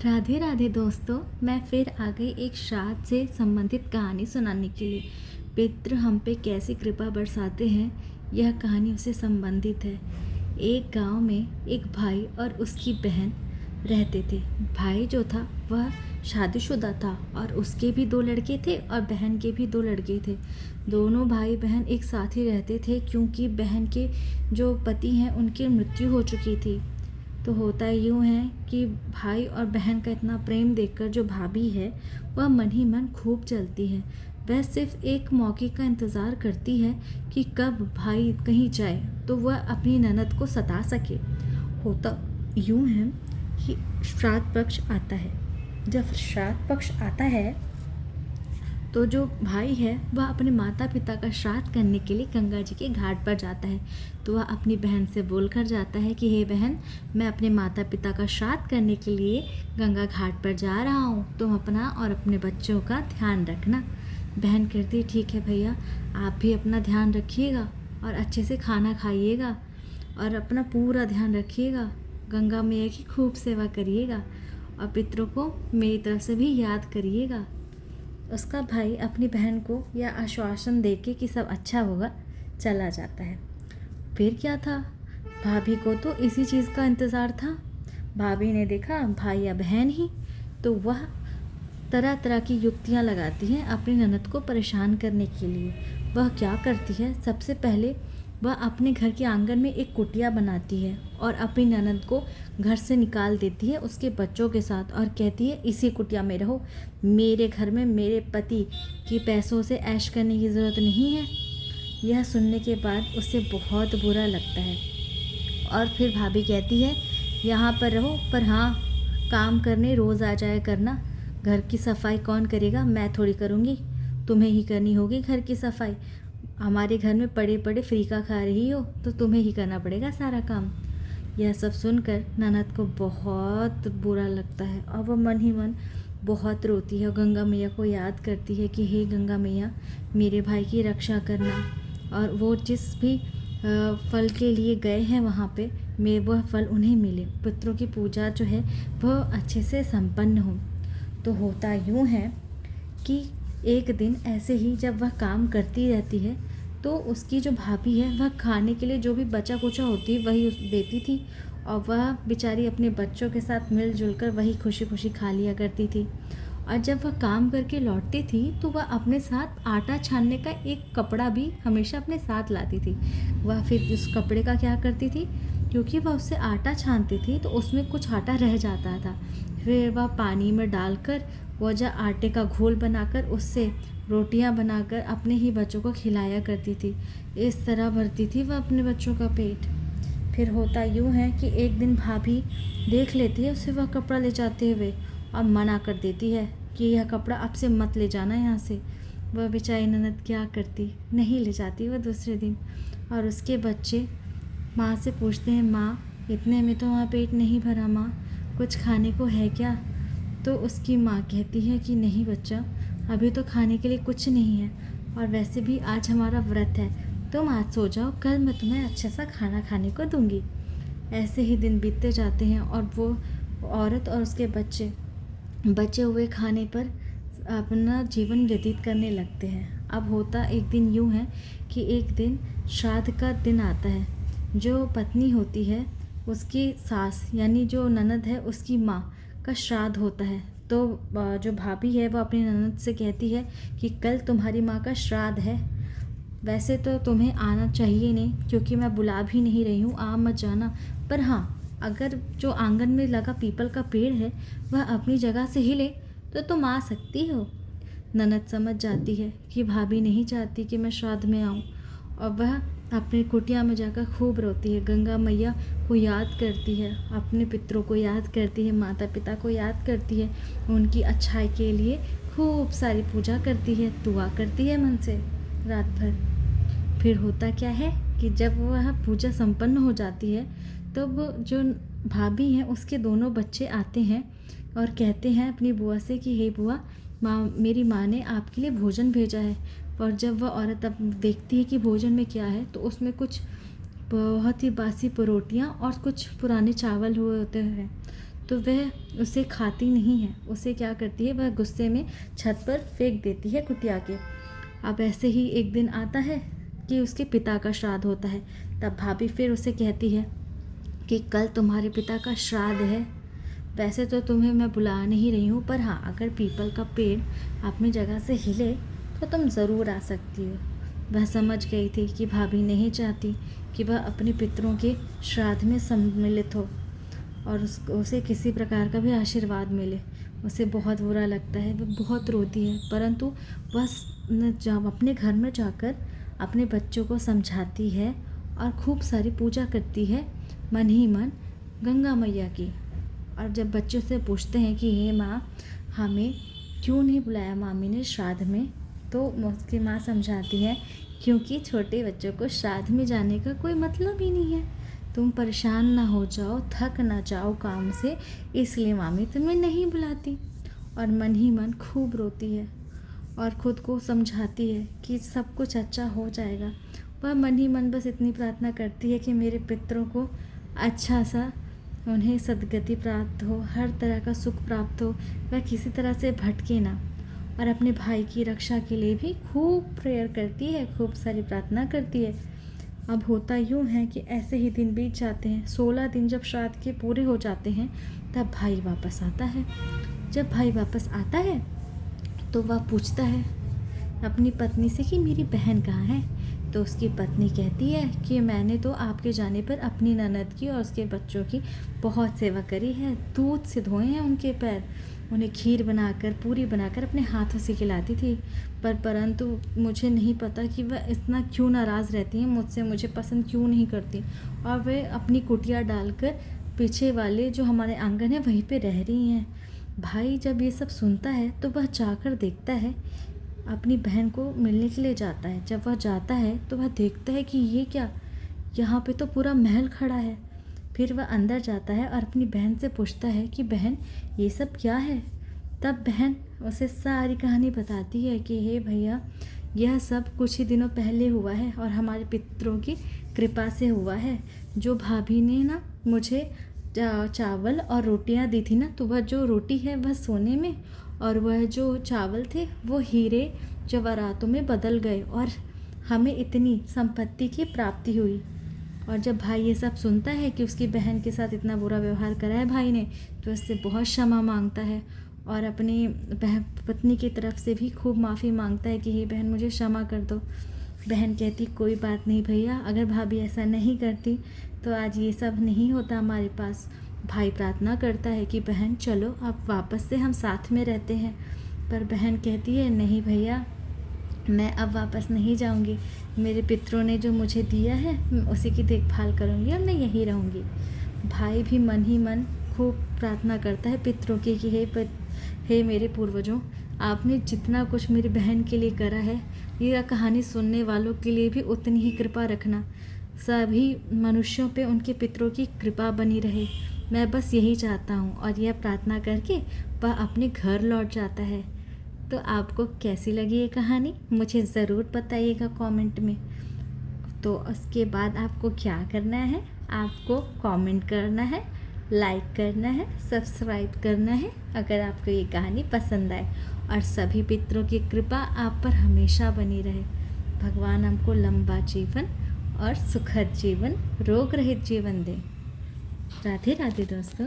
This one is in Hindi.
राधे राधे दोस्तों, मैं फिर आ गई एक श्राद्ध से संबंधित कहानी सुनाने के लिए। पितृ हम पे कैसी कृपा बरसाते हैं, यह कहानी उससे संबंधित है। एक गांव में एक भाई और उसकी बहन रहते थे। भाई जो था वह शादीशुदा था और उसके भी 2 लड़के थे और बहन के भी 2 लड़के थे। दोनों भाई बहन एक साथ ही रहते थे क्योंकि बहन के जो पति हैं उनकी मृत्यु हो चुकी थी। तो होता यूँ है कि भाई और बहन का इतना प्रेम देखकर जो भाभी है वह मन ही मन खूब चलती है। वह सिर्फ एक मौके का इंतज़ार करती है कि कब भाई कहीं जाए तो वह अपनी ननद को सता सके। होता यूँ है कि श्राद्ध पक्ष आता है। जब श्राद्ध पक्ष आता है तो जो भाई है वह अपने माता पिता का श्राद्ध करने के लिए गंगा जी के घाट पर जाता है। तो वह अपनी बहन से बोल कर जाता है कि हे बहन, मैं अपने माता पिता का श्राद्ध करने के लिए गंगा घाट पर जा रहा हूँ, तुम अपना और अपने बच्चों का ध्यान रखना। बहन कहती ठीक है भैया, आप भी अपना ध्यान रखिएगा और अच्छे से खाना खाइएगा और अपना पूरा ध्यान रखिएगा, गंगा मैया की खूब सेवा करिएगा और पितरों को मेरी तरफ से भी याद करिएगा। उसका भाई अपनी बहन को यह आश्वासन देके कि सब अच्छा होगा चला जाता है। फिर क्या था, भाभी को तो इसी चीज़ का इंतज़ार था। भाभी ने देखा भाई या बहन ही, तो वह तरह तरह की युक्तियां लगाती हैं अपनी ननद को परेशान करने के लिए। वह क्या करती है, सबसे पहले वह अपने घर के आंगन में एक कुटिया बनाती है और अपनी ननद को घर से निकाल देती है उसके बच्चों के साथ और कहती है इसी कुटिया में रहो, मेरे घर में मेरे पति की पैसों से ऐश करने की ज़रूरत नहीं है। यह सुनने के बाद उसे बहुत बुरा लगता है और फिर भाभी कहती है यहाँ पर रहो, पर हाँ, काम करने रोज़ आ जाया करना। घर की सफाई कौन करेगा, मैं थोड़ी करूँगी, तुम्हें ही करनी होगी घर की सफाई। हमारे घर में पड़े पड़े फ्री का खा रही हो तो तुम्हें ही करना पड़ेगा सारा काम। यह सब सुनकर ननद को बहुत बुरा लगता है और वह मन ही मन बहुत रोती है और गंगा मैया को याद करती है कि हे गंगा मैया, मेरे भाई की रक्षा करना और वो जिस भी फल के लिए गए हैं वहाँ पे मैं वह फल उन्हें मिले, पितरों की पूजा जो है वह अच्छे से संपन्न हो। तो होता यूँ है कि एक दिन ऐसे ही जब वह काम करती रहती है तो उसकी जो भाभी है वह खाने के लिए जो भी बचा कुचा होती है वही देती थी और वह बेचारी अपने बच्चों के साथ मिलजुल कर वही खुशी खुशी खा लिया करती थी। और जब वह काम करके लौटती थी तो वह अपने साथ आटा छानने का एक कपड़ा भी हमेशा अपने साथ लाती थी। वह फिर उस कपड़े का क्या करती थी, क्योंकि वह उससे आटा छानती थी तो उसमें कुछ आटा रह जाता था, फिर वह पानी में डालकर वह जो आटे का घोल बनाकर उससे रोटियां बनाकर अपने ही बच्चों को खिलाया करती थी। इस तरह भरती थी वह अपने बच्चों का पेट। फिर होता यूँ है कि एक दिन भाभी देख लेती है उसे वह कपड़ा ले जाते हुए और मना कर देती है कि यह कपड़ा अब से मत ले जाना यहाँ से। वह बेचारी ननद क्या करती, नहीं ले जाती वह दूसरे दिन। और उसके बच्चे माँ से पूछते हैं, माँ इतने में तो वहाँ पेट नहीं भरा, माँ कुछ खाने को है क्या। तो उसकी माँ कहती है कि नहीं बच्चा, अभी तो खाने के लिए कुछ नहीं है और वैसे भी आज हमारा व्रत है, तुम आज सो जाओ, कल मैं तुम्हें अच्छा सा खाना खाने को दूंगी। ऐसे ही दिन बीतते जाते हैं और वो औरत और उसके बच्चे बचे हुए खाने पर अपना जीवन व्यतीत करने लगते हैं। अब होता एक दिन यूँ है कि एक दिन श्राद्ध का दिन आता है। जो पत्नी होती है उसकी सास यानी जो ननद है उसकी माँ का श्राद्ध होता है। तो जो भाभी है वो अपनी ननद से कहती है कि कल तुम्हारी माँ का श्राद्ध है, वैसे तो तुम्हें आना चाहिए नहीं क्योंकि मैं बुला भी नहीं रही हूँ, आ मत जाना, पर हाँ अगर जो आंगन में लगा पीपल का पेड़ है वह अपनी जगह से हिले तो तुम आ सकती हो। ननद समझ जाती है कि भाभी नहीं चाहती कि मैं श्राद्ध में आऊँ और वह अपनी कुटिया में जाकर खूब रोती है, गंगा मैया को याद करती है, अपने पितरों को याद करती है, माता पिता को याद करती है, उनकी अच्छाई के लिए खूब सारी पूजा करती है, दुआ करती है मन से रात भर। फिर होता क्या है कि जब वह पूजा संपन्न हो जाती है तब जो भाभी हैं उसके दोनों बच्चे आते हैं और कहते हैं अपनी बुआ से कि हे बुआ, मेरी माँ ने आपके लिए भोजन भेजा है। और जब वह औरत अब देखती है कि भोजन में क्या है तो उसमें कुछ बहुत ही बासी रोटियाँ और कुछ पुराने चावल हुए होते हैं। तो वह उसे खाती नहीं है, उसे क्या करती है, वह गुस्से में छत पर फेंक देती है कुटिया के। अब ऐसे ही एक दिन आता है कि उसके पिता का श्राद्ध होता है। तब भाभी फिर उसे कहती है कि कल तुम्हारे पिता का श्राद्ध है। वैसे तो तुम्हें मैं बुला नहीं रही हूँ, पर हाँ, अगर पीपल का पेड़ अपनी जगह से हिले तो तुम ज़रूर आ सकती हो। वह समझ गई थी कि भाभी नहीं चाहती कि वह अपने पितरों के श्राद्ध में सम्मिलित हो और उसे किसी प्रकार का भी आशीर्वाद मिले। उसे बहुत बुरा लगता है, वह बहुत रोती है, परंतु वह जब अपने घर में जाकर अपने बच्चों को समझाती है और खूब सारी पूजा करती है मन ही मन गंगा मैया की। और जब बच्चों से पूछते हैं कि हे माँ, हमें क्यों नहीं बुलाया मामी ने श्राद्ध में, तो उसकी माँ समझाती है क्योंकि छोटे बच्चों को श्राद्ध में जाने का कोई मतलब ही नहीं है। तुम परेशान ना हो जाओ, थक ना जाओ काम से, इसलिए मामी तुम्हें नहीं बुलाती। और मन ही मन खूब रोती है और ख़ुद को समझाती है कि सब कुछ अच्छा हो जाएगा। वह मन ही मन बस इतनी प्रार्थना करती है कि मेरे पितरों को अच्छा सा, उन्हें सद्गति प्राप्त हो, हर तरह का सुख प्राप्त हो, वह किसी तरह से भटके ना। और अपने भाई की रक्षा के लिए भी खूब प्रेयर करती है, खूब सारी प्रार्थना करती है। अब होता यूँ है कि ऐसे ही दिन बीत जाते हैं। 16 दिन जब श्राद्ध के पूरे हो जाते हैं तब भाई वापस आता है। जब भाई वापस आता है तो वह पूछता है अपनी पत्नी से कि मेरी बहन कहाँ है। तो उसकी पत्नी कहती है कि मैंने तो आपके जाने पर अपनी ननद की और उसके बच्चों की बहुत सेवा करी है, दूध से धोए हैं उनके पैर, उन्हें खीर बनाकर, पूरी बनाकर अपने हाथों से खिलाती थी। परंतु मुझे नहीं पता कि वह इतना क्यों नाराज़ रहती हैं मुझसे, मुझे पसंद क्यों नहीं करती, और वे अपनी कुटिया डालकर पीछे वाले जो हमारे आंगन है वहीं पे रह रही हैं। भाई जब ये सब सुनता है तो वह जाकर देखता है, अपनी बहन को मिलने के लिए जाता है। जब वह जाता है तो वह देखता है कि ये क्या, यहाँ पे तो पूरा महल खड़ा है। फिर वह अंदर जाता है और अपनी बहन से पूछता है कि बहन, ये सब क्या है। तब बहन उसे सारी कहानी बताती है कि हे भैया, यह सब कुछ ही दिनों पहले हुआ है और हमारे पितरों की कृपा से हुआ है। जो भाभी ने ना मुझे चावल और रोटियां दी थी ना, तो वह जो रोटी है वह सोने में और वह जो चावल थे वो हीरे जवाहरातों में बदल गए और हमें इतनी संपत्ति की प्राप्ति हुई। और जब भाई ये सब सुनता है कि उसकी बहन के साथ इतना बुरा व्यवहार करा है भाई ने, तो उससे बहुत क्षमा मांगता है और अपनी पत्नी की तरफ से भी खूब माफ़ी मांगता है कि हे बहन, मुझे क्षमा कर दो। बहन कहती कोई बात नहीं भैया, अगर भाभी ऐसा नहीं करती तो आज ये सब नहीं होता हमारे पास। भाई प्रार्थना करता है कि बहन चलो अब वापस से हम साथ में रहते हैं, पर बहन कहती है नहीं भैया, मैं अब वापस नहीं जाऊंगी। मेरे पितरों ने जो मुझे दिया है मैं उसी की देखभाल करूंगी और मैं यहीं रहूंगी। भाई भी मन ही मन खूब प्रार्थना करता है पितरों की कि हे मेरे पूर्वजों, आपने जितना कुछ मेरी बहन के लिए करा है, यह कहानी सुनने वालों के लिए भी उतनी ही कृपा रखना। सभी मनुष्यों पे उनके पितरों की कृपा बनी रहे, मैं बस यही चाहता हूँ। और यह प्रार्थना करके वह अपने घर लौट जाता है। तो आपको कैसी लगी ये कहानी मुझे ज़रूर बताइएगा कमेंट में। तो उसके बाद आपको क्या करना है, आपको कमेंट करना है, लाइक करना है, सब्सक्राइब करना है अगर आपको ये कहानी पसंद आए। और सभी पितरों की कृपा आप पर हमेशा बनी रहे। भगवान हमको लंबा जीवन और सुखद जीवन, रोग रहित जीवन दे। राधे राधे दोस्तों।